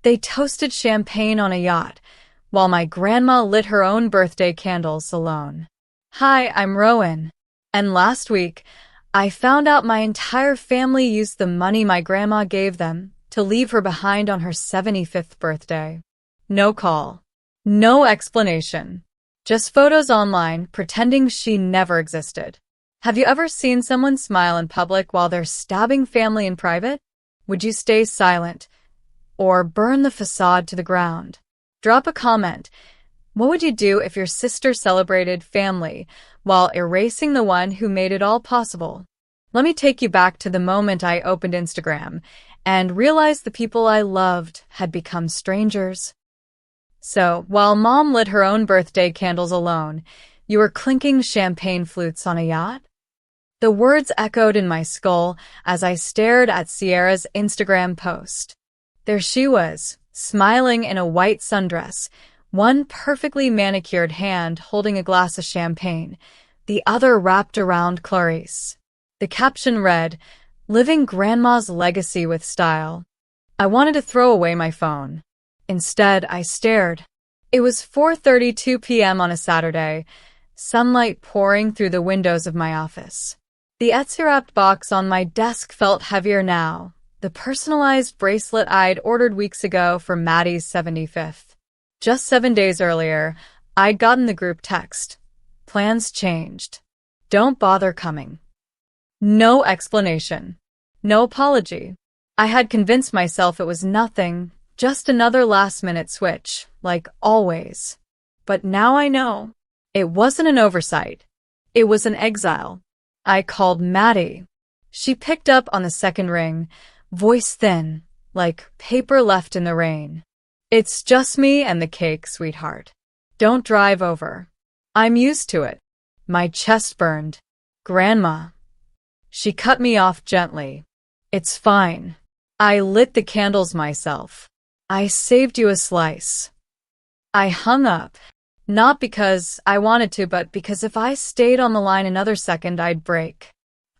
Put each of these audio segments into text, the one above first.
They toasted champagne on a yacht, while my grandma lit her own birthday candles alone. Hi, I'm Rowan. And last week, I found out my entire family used the money my grandma gave them to leave her behind on her 75th birthday. No call. No explanation. Just photos online pretending she never existed. Have you ever seen someone smile in public while they're stabbing family in private? Would you stay silent or burn the facade to the ground? Drop a comment. What would you do if your sister celebrated family while erasing the one who made it all possible? Let me take you back to the moment I opened Instagram and realized the people I loved had become strangers. So, while Mom lit her own birthday candles alone, you were clinking champagne flutes on a yacht? The words echoed in my skull as I stared at Sierra's Instagram post. There she was, smiling in a white sundress, one perfectly manicured hand holding a glass of champagne, the other wrapped around Clarice. The caption read, "Living Grandma's Legacy with Style." I wanted to throw away my phone. Instead, I stared. It was 4:32 p.m. on a Saturday, sunlight pouring through the windows of my office. The Etsy-wrapped box on my desk felt heavier now, the personalized bracelet I'd ordered weeks ago for Maddie's 75th. Just 7 days earlier, I'd gotten the group text. Plans changed. Don't bother coming. No explanation. No apology. I had convinced myself it was nothing, just another last-minute switch, like always. But now I know. It wasn't an oversight. It was an exile. I called Maddie. She picked up on the second ring, voice thin, like paper left in the rain. "It's just me and the cake, sweetheart. Don't drive over." I'm used to it. My chest burned. "Grandma." She cut me off gently. "It's fine. I lit the candles myself. I saved you a slice." I hung up. Not because I wanted to, but because if I stayed on the line another second, I'd break.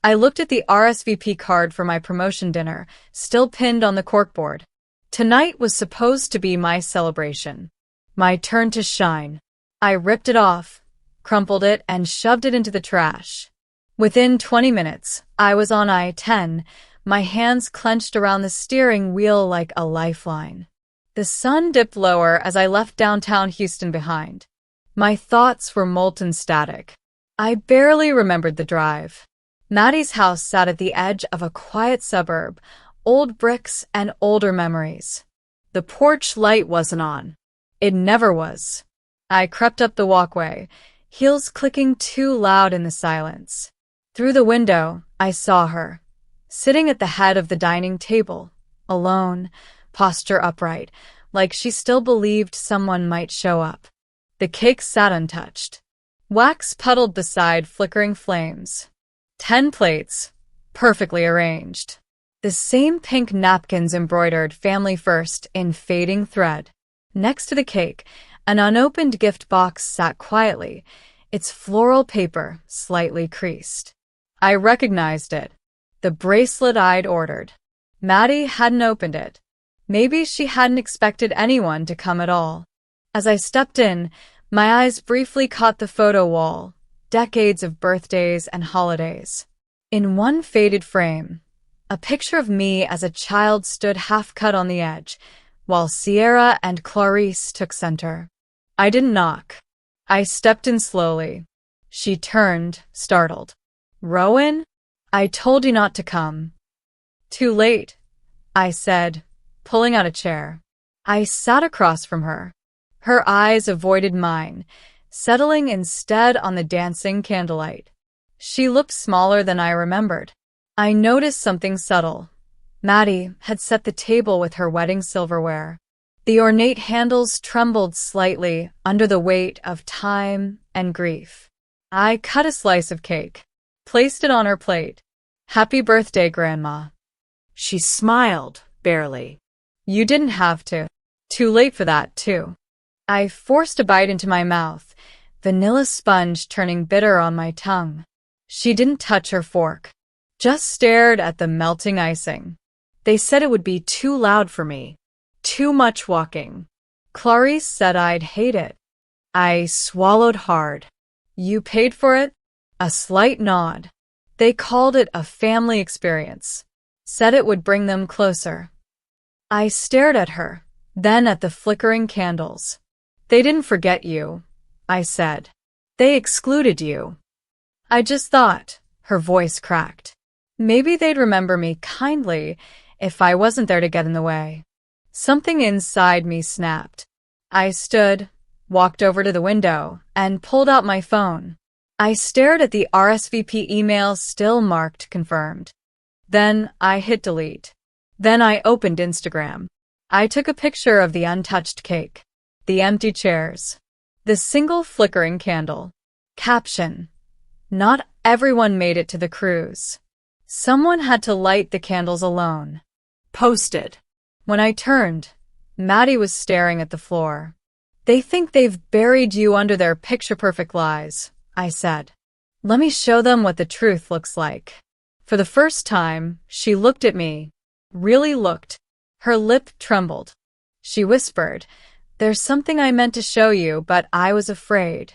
I looked at the RSVP card for my promotion dinner, still pinned on the corkboard. Tonight was supposed to be my celebration. My turn to shine. I ripped it off, crumpled it, and shoved it into the trash. Within 20 minutes, I was on I-10, my hands clenched around the steering wheel like a lifeline. The sun dipped lower as I left downtown Houston behind. My thoughts were molten static. I barely remembered the drive. Maddie's house sat at the edge of a quiet suburb, old bricks and older memories. The porch light wasn't on. It never was. I crept up the walkway, heels clicking too loud in the silence. Through the window, I saw her, sitting at the head of the dining table, alone, posture upright, like she still believed someone might show up. The cake sat untouched. Wax puddled beside flickering flames. 10 plates, perfectly arranged. The same pink napkins embroidered "Family First" in fading thread. Next to the cake, an unopened gift box sat quietly, its floral paper slightly creased. I recognized it. The bracelet I'd ordered. Maddie hadn't opened it. Maybe she hadn't expected anyone to come at all. As I stepped in, my eyes briefly caught the photo wall, decades of birthdays and holidays. In one faded frame, a picture of me as a child stood half-cut on the edge, while Sierra and Clarice took center. I didn't knock. I stepped in slowly. She turned, startled. "Rowan? I told you not to come." "Too late," I said, pulling out a chair. I sat across from her. Her eyes avoided mine, settling instead on the dancing candlelight. She looked smaller than I remembered. I noticed something subtle. Maddie had set the table with her wedding silverware. The ornate handles trembled slightly under the weight of time and grief. I cut a slice of cake, placed it on her plate. "Happy birthday, Grandma." She smiled, barely. "You didn't have to. Too late for that, too." I forced a bite into my mouth, vanilla sponge turning bitter on my tongue. She didn't touch her fork, just stared at the melting icing. "They said it would be too loud for me." Too much walking. Clarice said I'd hate it. I swallowed hard. You paid for it? A slight nod. They called it a family experience. Said it would bring them closer. I stared at her, then at the flickering candles. They didn't forget you, I said. They excluded you. I just thought, her voice cracked. Maybe they'd remember me kindly if I wasn't there to get in the way. Something inside me snapped. I stood, walked over to the window, and pulled out my phone. I stared at the RSVP email still marked confirmed. Then I hit delete. Then I opened Instagram. I took a picture of the untouched cake, the empty chairs, the single flickering candle. Caption: Not everyone made it to the cruise. Someone had to light the candles alone. Posted. When I turned, Maddie was staring at the floor. They think they've buried you under their picture-perfect lies, I said. Let me show them what the truth looks like. For the first time, she looked at me. Really looked. Her lip trembled. She whispered, There's something I meant to show you, but I was afraid.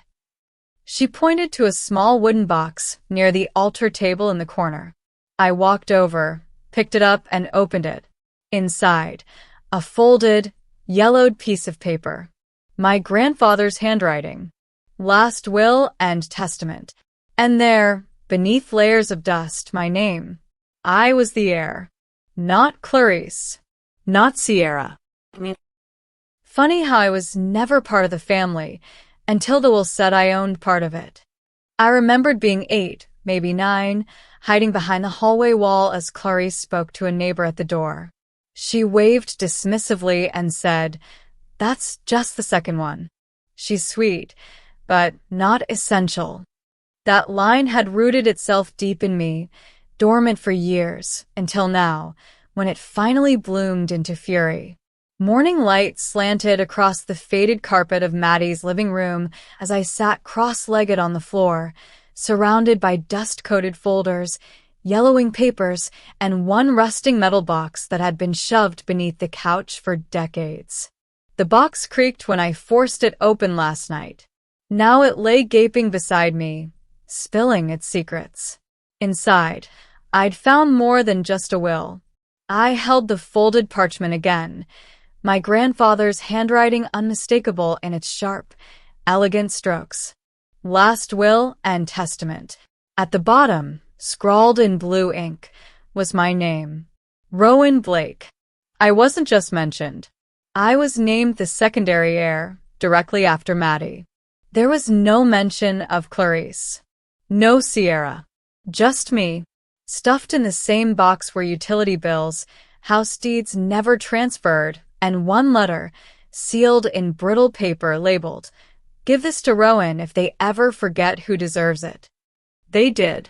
She pointed to a small wooden box near the altar table in the corner. I walked over, picked it up, and opened it. Inside, a folded, yellowed piece of paper. My grandfather's handwriting. Last will and testament. And there, beneath layers of dust, my name. I was the heir. Not Clarice. Not Sierra. Funny how I was never part of the family until the will said I owned part of it. I remembered being 8, maybe 9, hiding behind the hallway wall as Clarice spoke to a neighbor at the door. She waved dismissively and said, That's just the second one. She's sweet, but not essential. That line had rooted itself deep in me, dormant for years, until now, when it finally bloomed into fury. Morning light slanted across the faded carpet of Maddie's living room as I sat cross-legged on the floor, surrounded by dust-coated folders, yellowing papers, and one rusting metal box that had been shoved beneath the couch for decades. The box creaked when I forced it open last night. Now it lay gaping beside me, spilling its secrets. Inside, I'd found more than just a will. I held the folded parchment again, my grandfather's handwriting unmistakable in its sharp, elegant strokes. Last will and testament. At the bottom, scrawled in blue ink, was my name. Rowan Blake. I wasn't just mentioned. I was named the secondary heir, directly after Maddie. There was no mention of Clarice. No Sierra. Just me. Stuffed in the same box were utility bills, house deeds never transferred, and one letter, sealed in brittle paper labeled, Give this to Rowan if they ever forget who deserves it. They did.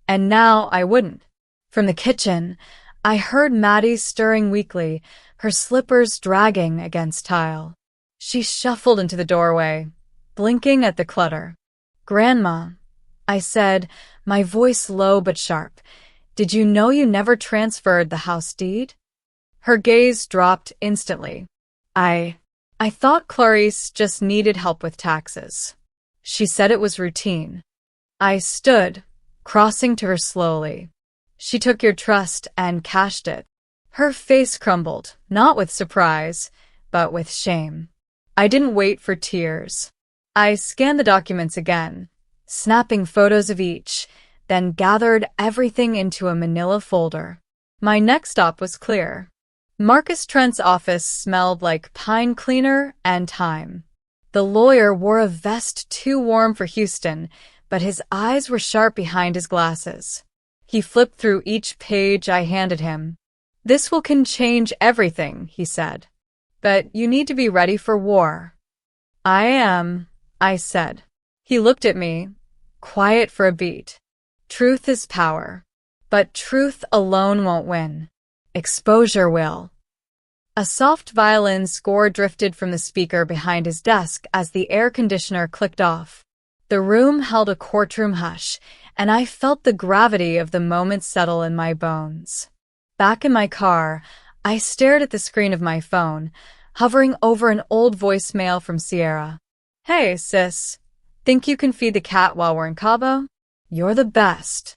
And now I wouldn't. From the kitchen, I heard Maddie stirring weakly, her slippers dragging against tile. She shuffled into the doorway, blinking at the clutter. Grandma, I said, my voice low but sharp, did you know you never transferred the house deed? Her gaze dropped instantly. I thought Clarice just needed help with taxes. She said it was routine. I stood, crossing to her slowly. She took your trust and cashed it. Her face crumbled, not with surprise, but with shame. I didn't wait for tears. I scanned the documents again, snapping photos of each, then gathered everything into a manila folder. My next stop was clear. Marcus Trent's office smelled like pine cleaner and thyme. The lawyer wore a vest too warm for Houston, but his eyes were sharp behind his glasses. He flipped through each page I handed him. This will can change everything, he said. But you need to be ready for war. I am, I said. He looked at me, quiet for a beat. Truth is power. But truth alone won't win. Exposure will. A soft violin score drifted from the speaker behind his desk as the air conditioner clicked off. The room held a courtroom hush, and I felt the gravity of the moment settle in my bones. Back in my car, I stared at the screen of my phone, hovering over an old voicemail from Sierra. Hey, sis. Think you can feed the cat while we're in Cabo? You're the best.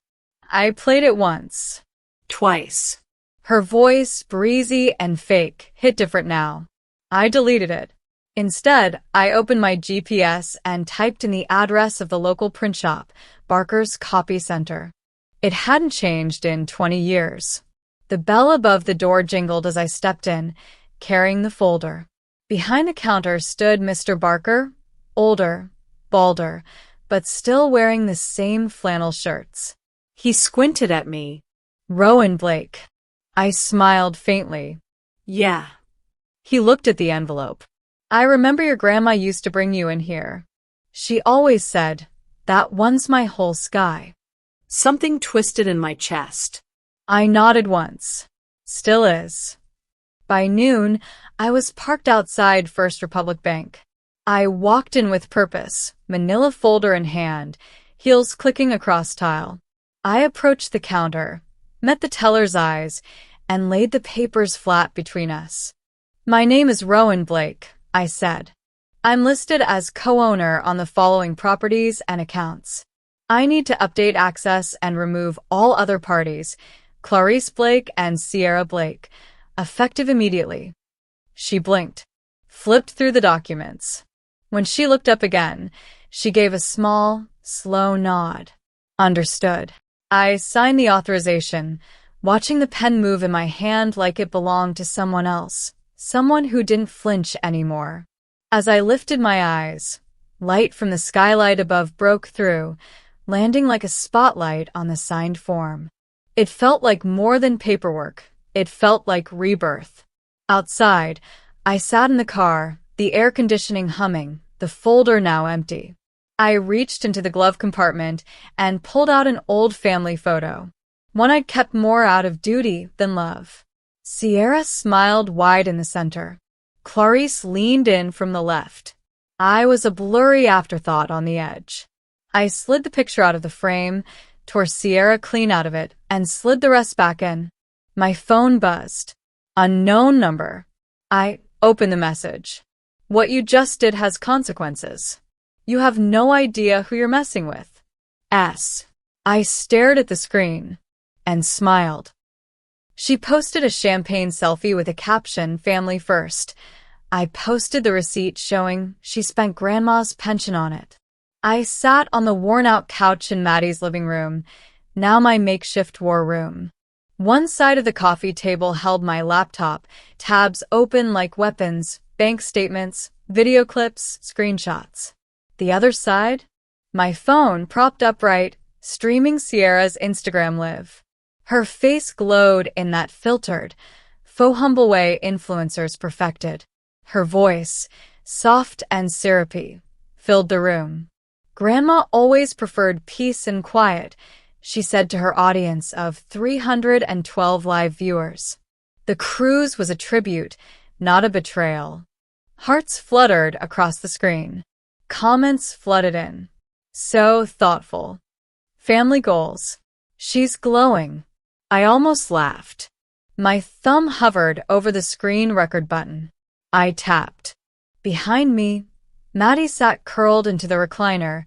I played it once. Twice. Her voice, breezy and fake, hit different now. I deleted it. Instead, I opened my GPS and typed in the address of the local print shop, Barker's Copy Center. It hadn't changed in 20 years. The bell above the door jingled as I stepped in, carrying the folder. Behind the counter stood Mr. Barker, older, balder, but still wearing the same flannel shirts. He squinted at me. Rowan Blake. I smiled faintly. Yeah. He looked at the envelope. I remember your grandma used to bring you in here. She always said, that one's my whole sky. Something twisted in my chest. I nodded once. Still is. By noon, I was parked outside First Republic Bank. I walked in with purpose, manila folder in hand, heels clicking across tile. I approached the counter, met the teller's eyes, and laid the papers flat between us. My name is Rowan Blake, I said. I'm listed as co-owner on the following properties and accounts. I need to update access and remove all other parties, Clarice Blake and Sierra Blake, effective immediately. She blinked, flipped through the documents. When she looked up again, she gave a small, slow nod. Understood. I signed the authorization, watching the pen move in my hand like it belonged to someone else, someone who didn't flinch anymore. As I lifted my eyes, light from the skylight above broke through, landing like a spotlight on the signed form. It felt like more than paperwork. It felt like rebirth. Outside, I sat in the car, the air conditioning humming, the folder now empty. I reached into the glove compartment and pulled out an old family photo, one I'd kept more out of duty than love. Sierra smiled wide in the center. Clarice leaned in from the left. I was a blurry afterthought on the edge. I slid the picture out of the frame, tore Sierra clean out of it, and slid the rest back in. My phone buzzed. Unknown number. I opened the message. What you just did has consequences. You have no idea who you're messing with. S. I stared at the screen and smiled. She posted a champagne selfie with a caption, Family First. I posted the receipt showing she spent Grandma's pension on it. I sat on the worn-out couch in Maddie's living room, now my makeshift war room. One side of the coffee table held my laptop, tabs open like weapons, bank statements, video clips, screenshots. The other side? My phone propped upright, streaming Sierra's Instagram live. Her face glowed in that filtered, faux humble way influencers perfected. Her voice, soft and syrupy, filled the room. Grandma always preferred peace and quiet, she said to her audience of 312 live viewers. The cruise was a tribute, not a betrayal. Hearts fluttered across the screen. Comments flooded in. So thoughtful. Family goals. She's glowing. I almost laughed. My thumb hovered over the screen record button. I tapped. Behind me, Maddie sat curled into the recliner,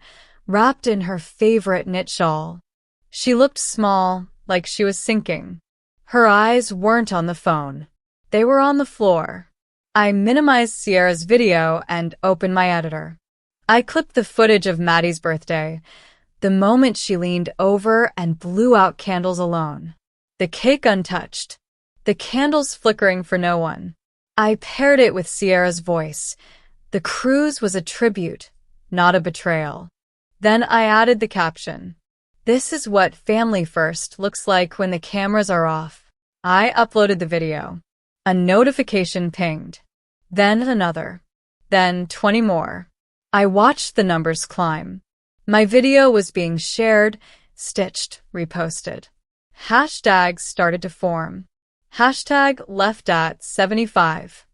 wrapped in her favorite knit shawl. She looked small, like she was sinking. Her eyes weren't on the phone. They were on the floor. I minimized Sierra's video and opened my editor. I clipped the footage of Maddie's birthday, the moment she leaned over and blew out candles alone. The cake untouched, the candles flickering for no one. I paired it with Sierra's voice. The cruise was a tribute, not a betrayal. Then I added the caption. This is what Family First looks like when the cameras are off. I uploaded the video. A notification pinged. Then another. Then 20 more. I watched the numbers climb. My video was being shared, stitched, reposted. Hashtags started to form. Hashtag left at 75.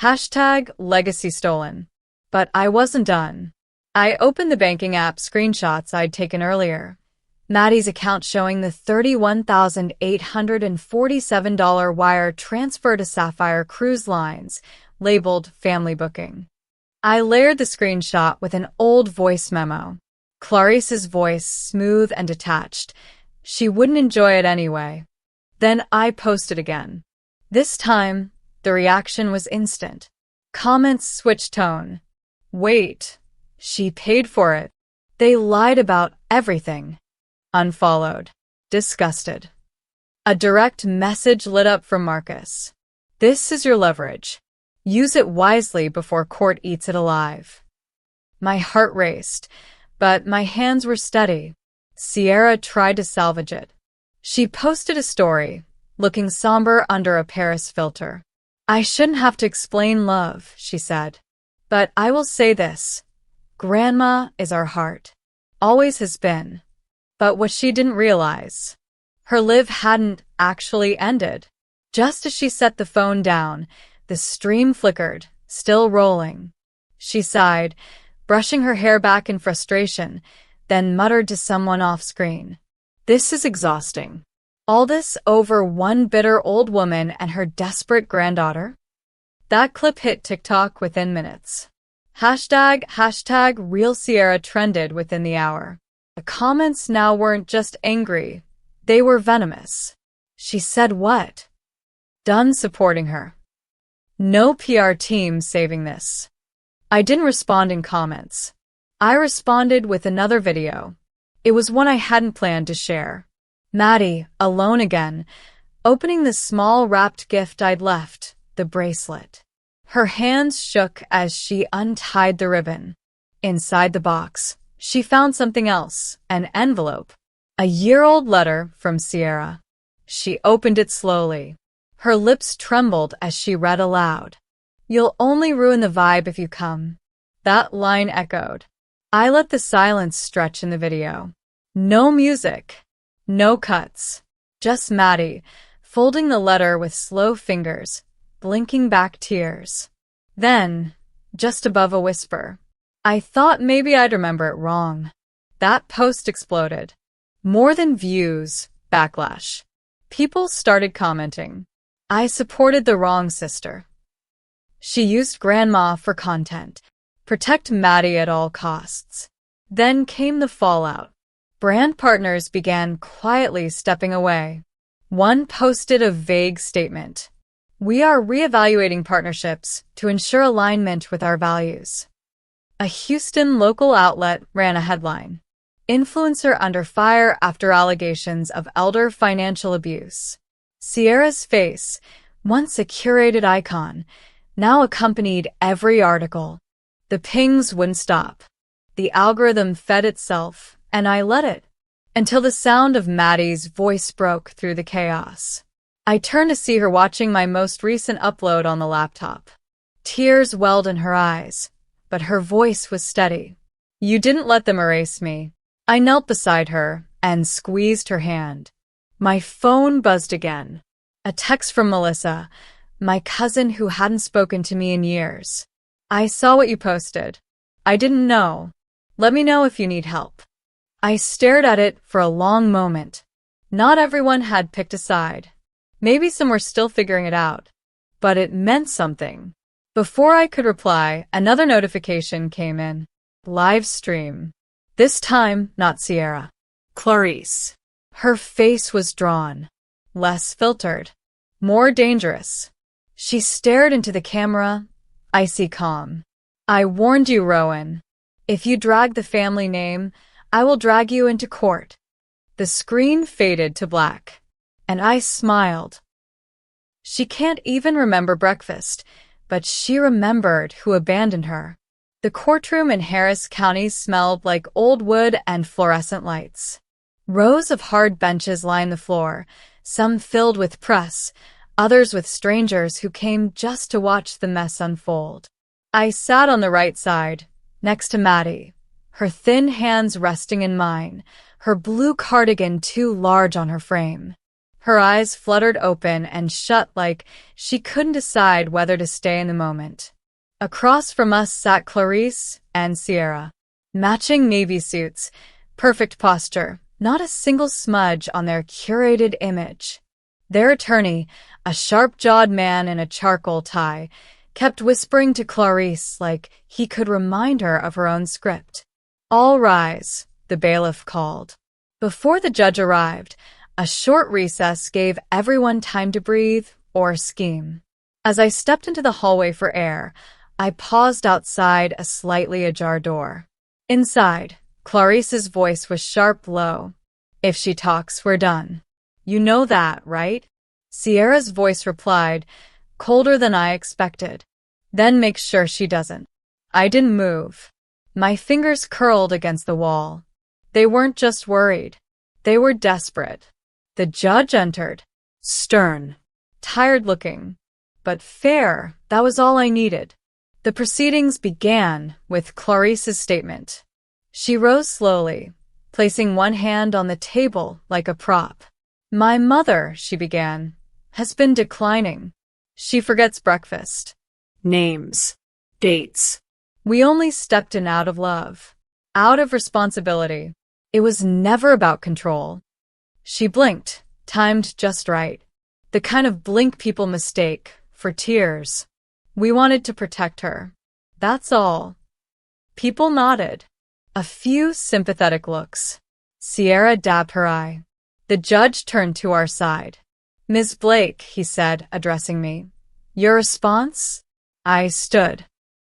Hashtag legacy stolen. But I wasn't done. I opened the banking app screenshots I'd taken earlier. Maddie's account showing the $31,847 wire transfer to Sapphire Cruise Lines, labeled family booking. I layered the screenshot with an old voice memo. Clarice's voice, smooth and detached. She wouldn't enjoy it anyway. Then I posted again. This time, the reaction was instant. Comments switched tone. Wait, she paid for it. They lied about everything. Unfollowed. Disgusted. A direct message lit up from Marcus. This is your leverage. Use it wisely before court eats it alive. My heart raced, but my hands were steady. Sierra tried to salvage it. She posted a story, looking somber under a Paris filter. I shouldn't have to explain love, she said. But I will say this. Grandma is our heart. Always has been. But what she didn't realize, her live hadn't actually ended. Just as she set the phone down, the stream flickered, still rolling. She sighed, brushing her hair back in frustration, then muttered to someone off-screen. This is exhausting. All this over one bitter old woman and her desperate granddaughter? That clip hit TikTok within minutes. Hashtag #RealSierra trended within the hour. The comments now weren't just angry, they were venomous. She said what? Done supporting her. No PR team saving this. I didn't respond in comments. I responded with another video. It was one I hadn't planned to share. Maddie, alone again, opening the small wrapped gift I'd left, the bracelet. Her hands shook as she untied the ribbon. Inside the box, she found something else, an envelope. A year-old letter from Sierra. She opened it slowly. Her lips trembled as she read aloud. You'll only ruin the vibe if you come. That line echoed. I let the silence stretch in the video. No music. No cuts. Just Maddie, folding the letter with slow fingers, blinking back tears. Then, just above a whisper, I thought maybe I'd remember it wrong. That post exploded. More than views, backlash. People started commenting. I supported the wrong sister. She used Grandma for content. Protect Maddie at all costs. Then came the fallout. Brand partners began quietly stepping away. One posted a vague statement. We are reevaluating partnerships to ensure alignment with our values. A Houston local outlet ran a headline. Influencer under fire after allegations of elder financial abuse. Sierra's face, once a curated icon, now accompanied every article. The pings wouldn't stop. The algorithm fed itself, and I let it, until the sound of Maddie's voice broke through the chaos. I turned to see her watching my most recent upload on the laptop. Tears welled in her eyes, but her voice was steady. You didn't let them erase me. I knelt beside her and squeezed her hand. My phone buzzed again. A text from Melissa, my cousin who hadn't spoken to me in years. I saw what you posted. I didn't know. Let me know if you need help. I stared at it for a long moment. Not everyone had picked a side. Maybe some were still figuring it out. But it meant something. Before I could reply, another notification came in. Live stream. This time, not Sierra. Clarice. Her face was drawn. Less filtered. More dangerous. She stared into the camera, icy calm. I warned you, Rowan. If you drag the family name, I will drag you into court. The screen faded to black, and I smiled. She can't even remember breakfast, but she remembered who abandoned her. The courtroom in Harris County smelled like old wood and fluorescent lights. Rows of hard benches lined the floor, some filled with press, others with strangers who came just to watch the mess unfold. I sat on the right side, next to Maddie, her thin hands resting in mine, her blue cardigan too large on her frame. Her eyes fluttered open and shut like she couldn't decide whether to stay in the moment. Across from us sat Clarice and Sierra. Matching navy suits, perfect posture, Not a single smudge on their curated image. Their attorney, a sharp-jawed man in a charcoal tie, kept whispering to Clarice like he could remind her of her own script. "All rise," the bailiff called. Before the judge arrived, a short recess gave everyone time to breathe or scheme. As I stepped into the hallway for air, I paused outside a slightly ajar door. Inside, Clarice's voice was sharp low. "If she talks, we're done. You know that, right?" Sierra's voice replied, colder than I expected. "Then make sure she doesn't." I didn't move. My fingers curled against the wall. They weren't just worried. They were desperate. The judge entered. Stern. Tired-looking. But fair, that was all I needed. The proceedings began with Clarice's statement. She rose slowly, placing one hand on the table like a prop. "My mother," she began, "has been declining. She forgets breakfast. Names. Dates. We only stepped in out of love, out of responsibility. It was never about control." She blinked, timed just right. The kind of blink people mistake for tears. "We wanted to protect her. That's all." People nodded. A few sympathetic looks. Sierra dabbed her eye. The judge turned to our side. "Ms. Blake," he said, addressing me. "Your response?" I stood.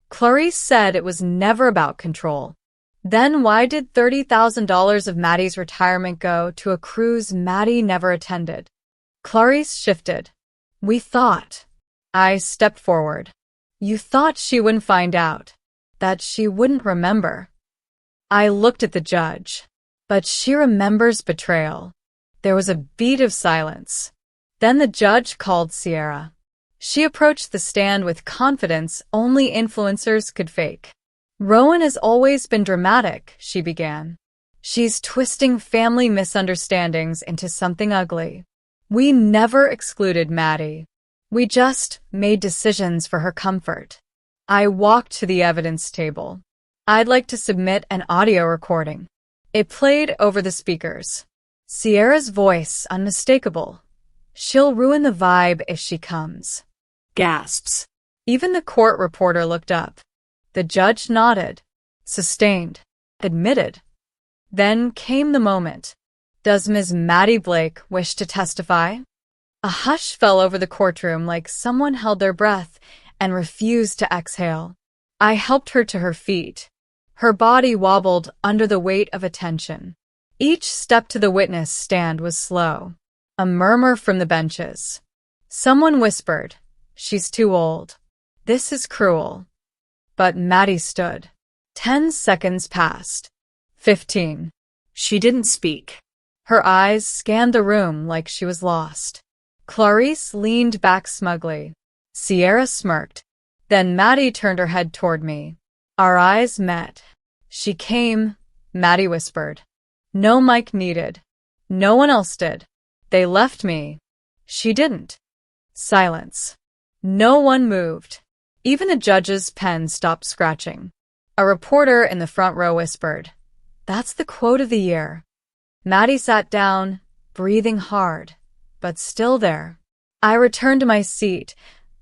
Clarice said it was never about control. Then why did $30,000 of Maddie's retirement go to a cruise Maddie never attended? Clarice shifted. "We thought." I stepped forward. "You thought she wouldn't find out, that she wouldn't remember." I looked at the judge. "But she remembers betrayal." There was a beat of silence. Then the judge called Sierra. She approached the stand with confidence only influencers could fake. "Rowan has always been dramatic," she began. "She's twisting family misunderstandings into something ugly. We never excluded Maddie. We just made decisions for her comfort." I walked to the evidence table. "I'd like to submit an audio recording." It played over the speakers. Sierra's voice unmistakable. "She'll ruin the vibe if she comes." Gasps. Even the court reporter looked up. The judge nodded. Sustained. Admitted. Then came the moment. "Does Ms. Maddie Blake wish to testify?" A hush fell over the courtroom like someone held their breath and refused to exhale. I helped her to her feet. Her body wobbled under the weight of attention. Each step to the witness stand was slow. A murmur from the benches. Someone whispered, "She's too old. This is cruel." But Maddie stood. 10 seconds passed. 15. She didn't speak. Her eyes scanned the room like she was lost. Clarice leaned back smugly. Sierra smirked. Then Maddie turned her head toward me. Our eyes met. "She came," Maddie whispered. "No mic needed. No one else did. They left me." She didn't. Silence. No one moved. Even the judge's pen stopped scratching. A reporter in the front row whispered, "That's the quote of the year." Maddie sat down, breathing hard, but still there. I returned to my seat,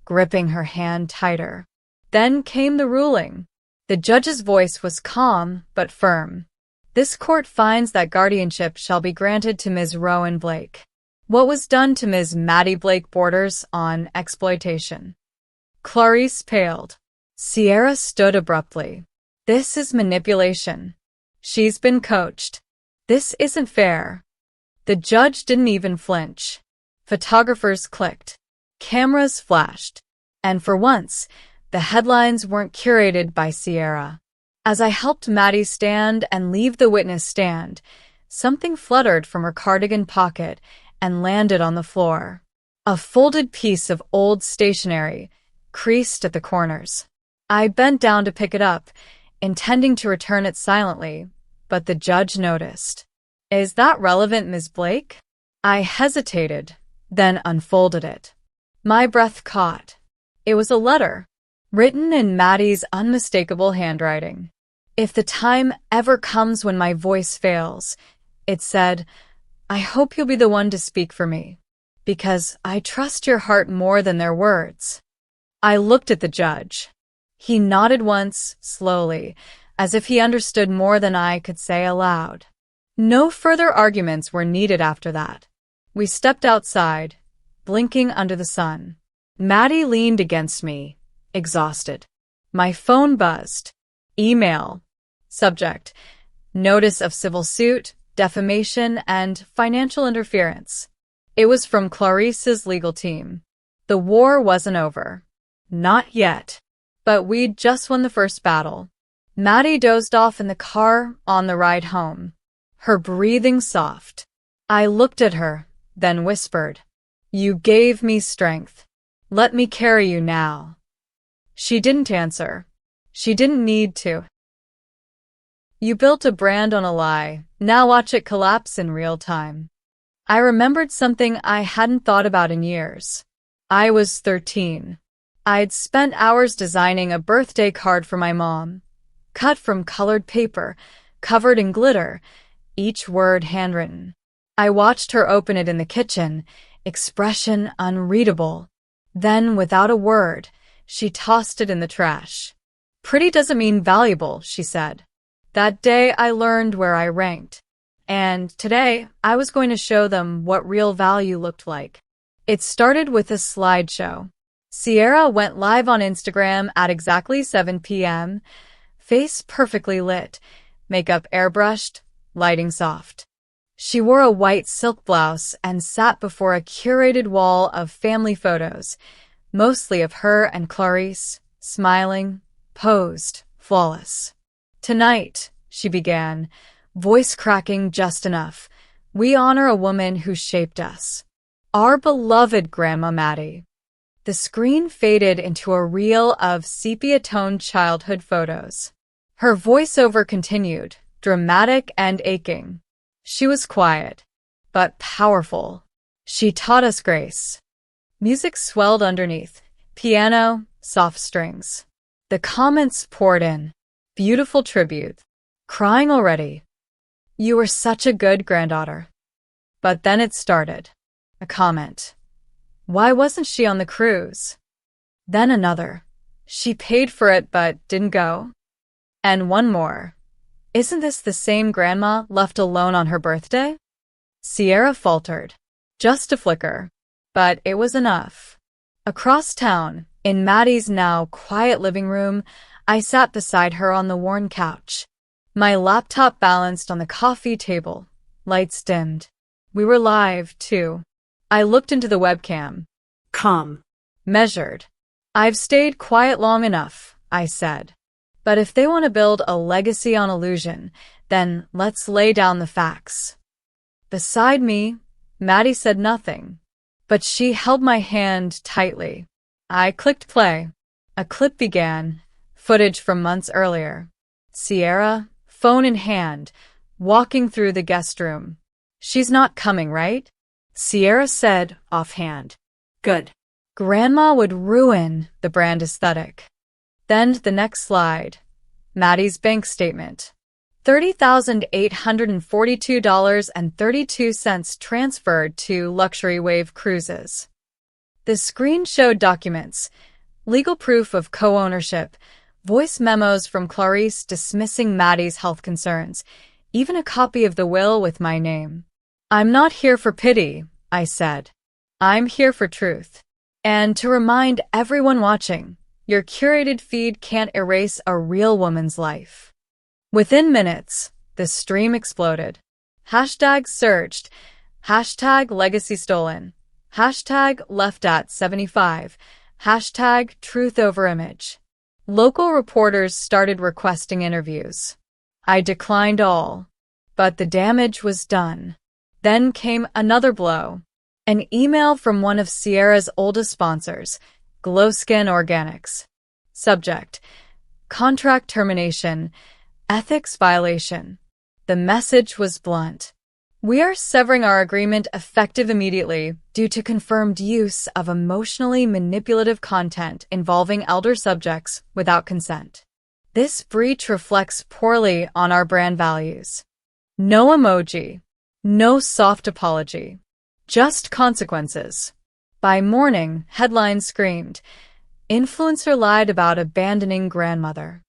gripping her hand tighter. Then came the ruling. The judge's voice was calm but firm. "This court finds that guardianship shall be granted to Ms. Rowan Blake. What was done to Ms. Maddie Blake borders on exploitation." Clarice paled. Sierra stood abruptly. "This is manipulation. She's been coached. This isn't fair." The judge didn't even flinch. Photographers clicked. Cameras flashed. And for once, the headlines weren't curated by Sierra. As I helped Maddie stand and leave the witness stand, something fluttered from her cardigan pocket and landed on the floor. A folded piece of old stationery, creased at the corners. I bent down to pick it up, intending to return it silently, but the judge noticed. "Is that relevant, Ms. Blake?" I hesitated, then unfolded it. My breath caught. It was a letter, written in Maddie's unmistakable handwriting. "If the time ever comes when my voice fails, It said, "I hope you'll be the one to speak for me, because I trust your heart more than their words." I looked at the judge. He nodded once, slowly, as if he understood more than I could say aloud. No further arguments were needed after that. We stepped outside, blinking under the sun. Maddie leaned against me, exhausted. My phone buzzed. Email. Subject: Notice of civil suit, defamation, and financial interference. It was from Clarice's legal team. The war wasn't over. Not yet. But we'd just won the first battle. Maddie dozed off in the car on the ride home, her breathing soft. I looked at her, then whispered, "You gave me strength. Let me carry you now." She didn't answer. She didn't need to. You built a brand on a lie. Now watch it collapse in real time. I remembered something I hadn't thought about in years. I was 13. I'd spent hours designing a birthday card for my mom, cut from colored paper, covered in glitter, each word handwritten. I watched her open it in the kitchen, expression unreadable. Then, without a word, she tossed it in the trash. "Pretty doesn't mean valuable," she said. That day I learned where I ranked. And today I was going to show them what real value looked like. It started with a slideshow. Sierra went live on Instagram at exactly 7 p.m., face perfectly lit, makeup airbrushed, lighting soft. She wore a white silk blouse and sat before a curated wall of family photos, mostly of her and Clarice, smiling, posed, flawless. "Tonight," she began, voice cracking just enough, "we honor a woman who shaped us. Our beloved Grandma Maddie." The screen faded into a reel of sepia-toned childhood photos. Her voiceover continued, dramatic and aching. She was quiet, but powerful. She taught us grace. Music swelled underneath. Piano, soft strings. The comments poured in. Beautiful tribute. Crying already. "You were such a good granddaughter." But then it started. A comment. "Why wasn't she on the cruise?" Then another. "She paid for it but didn't go." And one more. "Isn't this the same grandma left alone on her birthday?" Sierra faltered. Just a flicker. But it was enough. Across town, in Maddie's now quiet living room, I sat beside her on the worn couch. My laptop balanced on the coffee table. Lights dimmed. We were live, too. I looked into the webcam. Calm. Measured. "I've stayed quiet long enough," I said. "But if they want to build a legacy on illusion, then let's lay down the facts." Beside me, Maddie said nothing, but she held my hand tightly. I clicked play. A clip began, footage from months earlier. Sierra, phone in hand, walking through the guest room. "She's not coming, right?" Sierra said offhand. Good. Grandma would ruin the brand aesthetic. Then the next slide. Maddie's bank statement. $30,842.32 transferred to Luxury Wave Cruises. The screen showed documents, legal proof of co-ownership, voice memos from Clarice dismissing Maddie's health concerns, even a copy of the will with my name. "I'm not here for pity," I said. "I'm here for truth. And to remind everyone watching, your curated feed can't erase a real woman's life." Within minutes, the stream exploded. Hashtags surged. Hashtag legacy stolen. Hashtag left at 75. Hashtag truth over image. Local reporters started requesting interviews. I declined all, but the damage was done. Then came another blow. An email from one of Sierra's oldest sponsors, Glowskin Organics. Subject: contract termination, ethics violation. The message was blunt. "We are severing our agreement effective immediately due to confirmed use of emotionally manipulative content involving elder subjects without consent. This breach reflects poorly on our brand values." No emoji. No soft apology. Just consequences. By morning, headlines screamed, "Influencer lied about abandoning grandmother."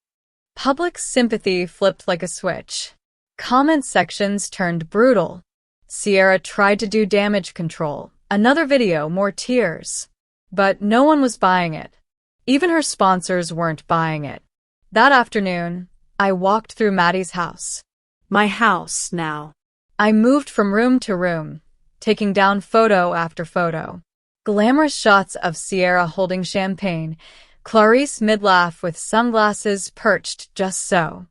Public sympathy flipped like a switch. Comment sections turned brutal. Sierra tried to do damage control. Another video, more tears. But no one was buying it. Even her sponsors weren't buying it. That afternoon, I walked through Maddie's house. My house now. I moved from room to room, taking down photo after photo. Glamorous shots of Sierra holding champagne, Clarice mid-laugh with sunglasses perched just so.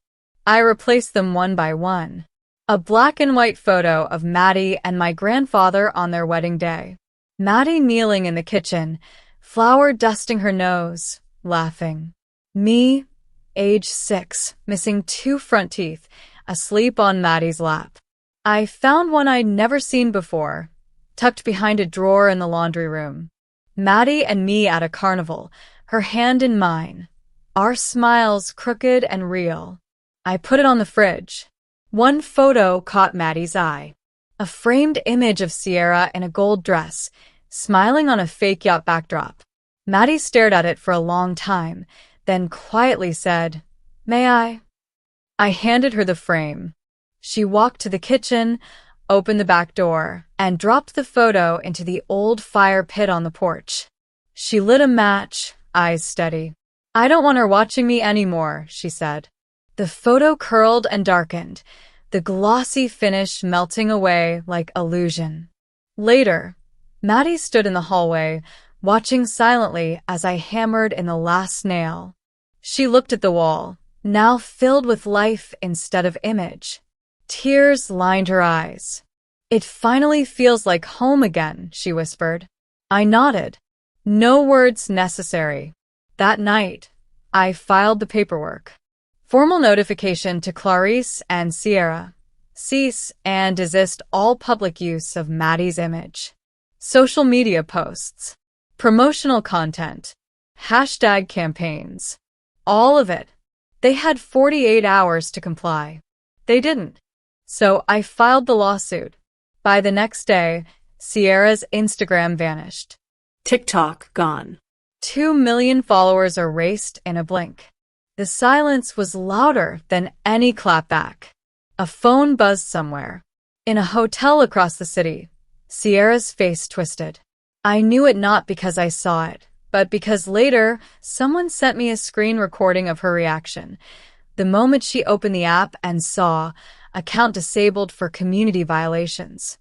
I replaced them one by one. A black and white photo of Maddie and my grandfather on their wedding day. Maddie kneeling in the kitchen, flour dusting her nose, laughing. Me, age 6, missing 2 front teeth, asleep on Maddie's lap. I found one I'd never seen before, tucked behind a drawer in the laundry room. Maddie and me at a carnival, her hand in mine. Our smiles crooked and real. I put it on the fridge. One photo caught Maddie's eye. A framed image of Sierra in a gold dress, smiling on a fake yacht backdrop. Maddie stared at it for a long time, then quietly said, "May I?" I handed her the frame. She walked to the kitchen, opened the back door, and dropped the photo into the old fire pit on the porch. She lit a match, eyes steady. "I don't want her watching me anymore," she said. The photo curled and darkened, the glossy finish melting away like illusion. Later, Maddie stood in the hallway, watching silently as I hammered in the last nail. She looked at the wall, now filled with life instead of image. Tears lined her eyes. "It finally feels like home again," she whispered. I nodded. No words necessary. That night, I filed the paperwork. Formal notification to Clarice and Sierra. Cease and desist all public use of Maddie's image. Social media posts. Promotional content. Hashtag campaigns. All of it. They had 48 hours to comply. They didn't. So I filed the lawsuit. By the next day, Sierra's Instagram vanished. TikTok gone. 2 million followers erased in a blink. The silence was louder than any clapback. A phone buzzed somewhere. In a hotel across the city, Sierra's face twisted. I knew it not because I saw it, but because later, someone sent me a screen recording of her reaction. The moment she opened the app and saw, account disabled for community violations.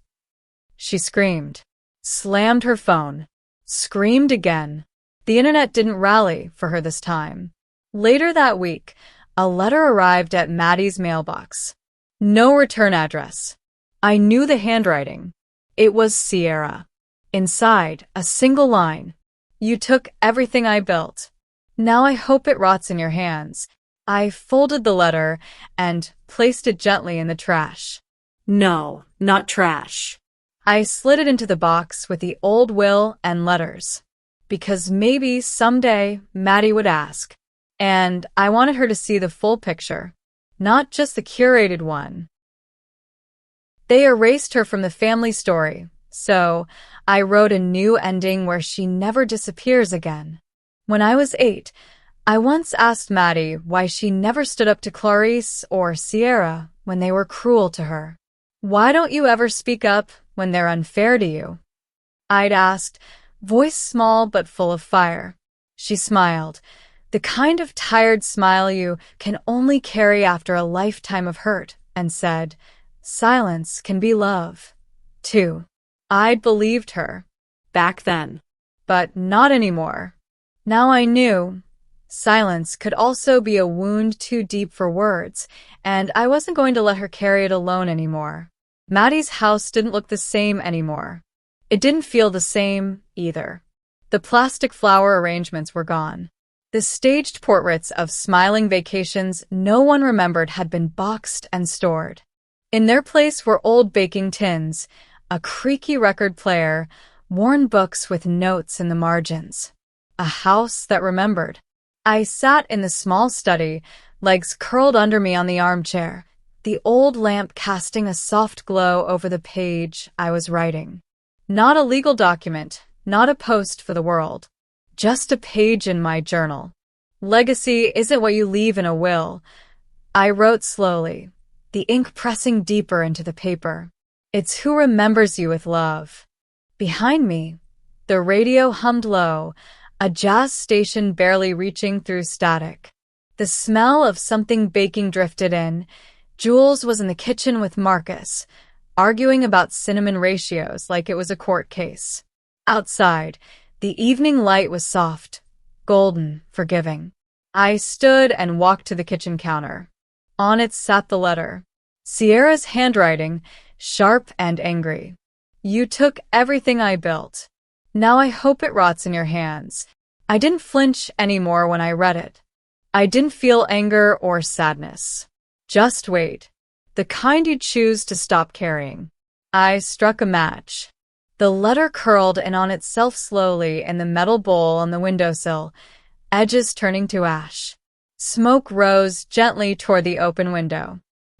She screamed, slammed her phone, screamed again. The internet didn't rally for her this time. Later that week, a letter arrived at Maddie's mailbox. No return address. I knew the handwriting. It was Sierra. Inside, a single line. "You took everything I built. Now I hope it rots in your hands." I folded the letter and placed it gently in the trash. No, not trash. I slid it into the box with the old will and letters. Because maybe someday Maddie would ask. And I wanted her to see the full picture, not just the curated one. They erased her from the family story, so I wrote a new ending where she never disappears again. When I was 8, I once asked Maddie why she never stood up to Clarice or Sierra when they were cruel to her. "Why don't you ever speak up when they're unfair to you?" I'd asked, voice small but full of fire. She smiled, the kind of tired smile you can only carry after a lifetime of hurt, and said, "Silence can be love, too." I'd believed her. Back then. But not anymore. Now I knew. Silence could also be a wound too deep for words, and I wasn't going to let her carry it alone anymore. Maddie's house didn't look the same anymore. It didn't feel the same, either. The plastic flower arrangements were gone. The staged portraits of smiling vacations no one remembered had been boxed and stored. In their place were old baking tins, a creaky record player, worn books with notes in the margins. A house that remembered. I sat in the small study, legs curled under me on the armchair, the old lamp casting a soft glow over the page I was writing. Not a legal document, not a post for the world. Just a page in my journal. Legacy isn't what you leave in a will. I wrote slowly, the ink pressing deeper into the paper. It's who remembers you with love. Behind me, the radio hummed low, a jazz station barely reaching through static. The smell of something baking drifted in. Jules was in the kitchen with Marcus, arguing about cinnamon ratios like it was a court case. Outside, the evening light was soft, golden, forgiving. I stood and walked to the kitchen counter. On it sat the letter. Sierra's handwriting, sharp and angry. You took everything I built. Now I hope it rots in your hands. I didn't flinch anymore when I read it. I didn't feel anger or sadness. Just wait. The kind you'd choose to stop carrying. I struck a match. The letter curled in on itself slowly in the metal bowl on the windowsill, edges turning to ash. Smoke rose gently toward the open window.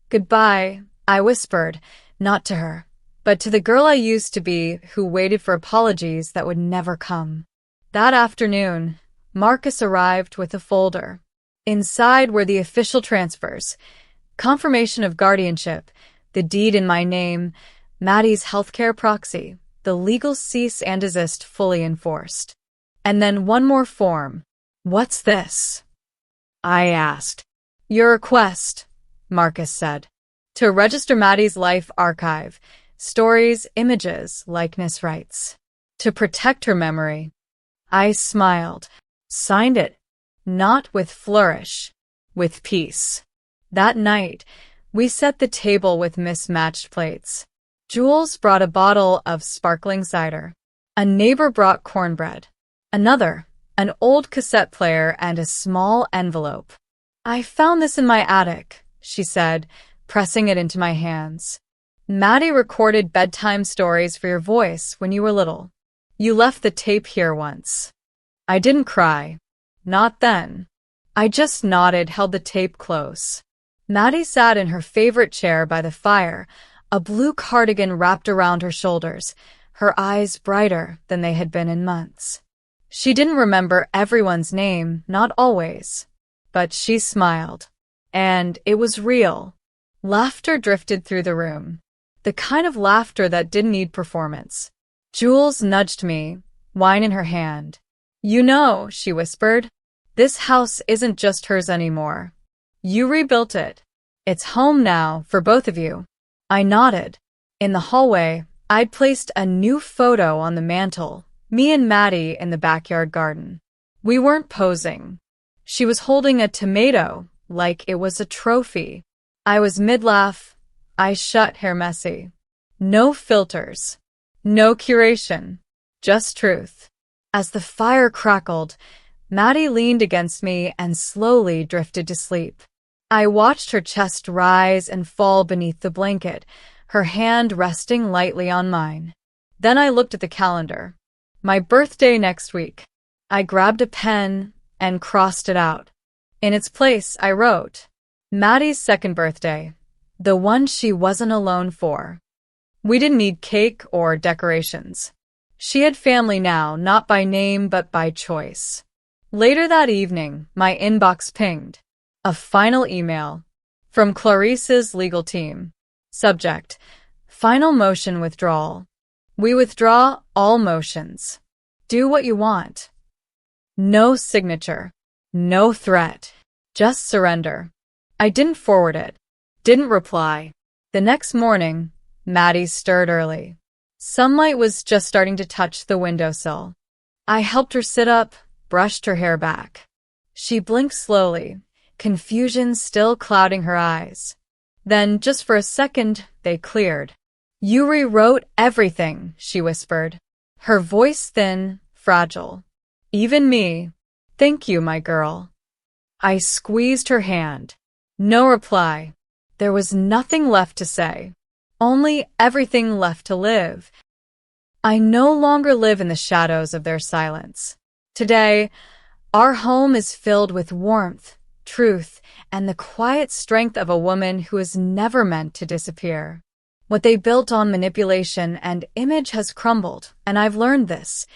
Goodbye, I whispered, not to her, but to the girl I used to be who waited for apologies that would never come. That afternoon, Marcus arrived with a folder. Inside were the official transfers, confirmation of guardianship, the deed in my name, Maddie's healthcare proxy, the legal cease and desist fully enforced. And then one more form. What's this? I asked. Your request, Marcus said. To register Maddie's life archive, stories, images, likeness rights. To protect her memory. I smiled, signed it, not with flourish, with peace. That night, we set the table with mismatched plates. Jules brought a bottle of sparkling cider. A neighbor brought cornbread. Another, an old cassette player and a small envelope. I found this in my attic, she said, pressing it into my hands. Maddie recorded bedtime stories for your voice when you were little. You left the tape here once. I didn't cry. Not then. I just nodded, held the tape close. Maddie sat in her favorite chair by the fire, a blue cardigan wrapped around her shoulders, her eyes brighter than they had been in months. She didn't remember everyone's name, not always. But she smiled. And it was real. Laughter drifted through the room. The kind of laughter that didn't need performance. Jules nudged me, wine in her hand. You know, she whispered, this house isn't just hers anymore. You rebuilt it. It's home now for both of you. I nodded. In the hallway, I'd placed a new photo on the mantel, me and Maddie in the backyard garden. We weren't posing. She was holding a tomato like it was a trophy. I was mid-laugh, eyes shut, hair messy. No filters. No curation. Just truth. As the fire crackled, Maddie leaned against me and slowly drifted to sleep. I watched her chest rise and fall beneath the blanket, her hand resting lightly on mine. Then I looked at the calendar. My birthday next week. I grabbed a pen and crossed it out. In its place, I wrote, Maddie's second birthday, the one she wasn't alone for. We didn't need cake or decorations. She had family now, not by name but by choice. Later that evening, my inbox pinged. A final email. From Clarice's legal team. Subject. Final motion withdrawal. We withdraw all motions. Do what you want. No signature. No threat. Just surrender. I didn't forward it. Didn't reply. The next morning, Maddie stirred early. Sunlight was just starting to touch the windowsill. I helped her sit up, brushed her hair back. She blinked slowly, confusion still clouding her eyes. Then, just for a second, they cleared. You rewrote everything, she whispered, her voice thin, fragile. Even me. Thank you, my girl. I squeezed her hand. No reply. There was nothing left to say. Only everything left to live. I no longer live in the shadows of their silence. Today, our home is filled with warmth, truth, and the quiet strength of a woman who is never meant to disappear. What they built on manipulation and image has crumbled, and I've learned this.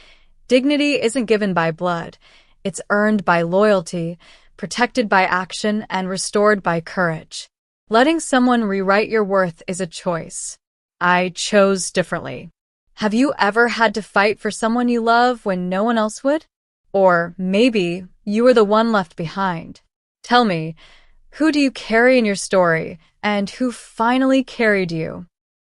Dignity isn't given by blood. It's earned by loyalty, protected by action, and restored by courage. Letting someone rewrite your worth is a choice. I chose differently. Have you ever had to fight for someone you love when no one else would? Or maybe you were the one left behind. Tell me, who do you carry in your story, and who finally carried you?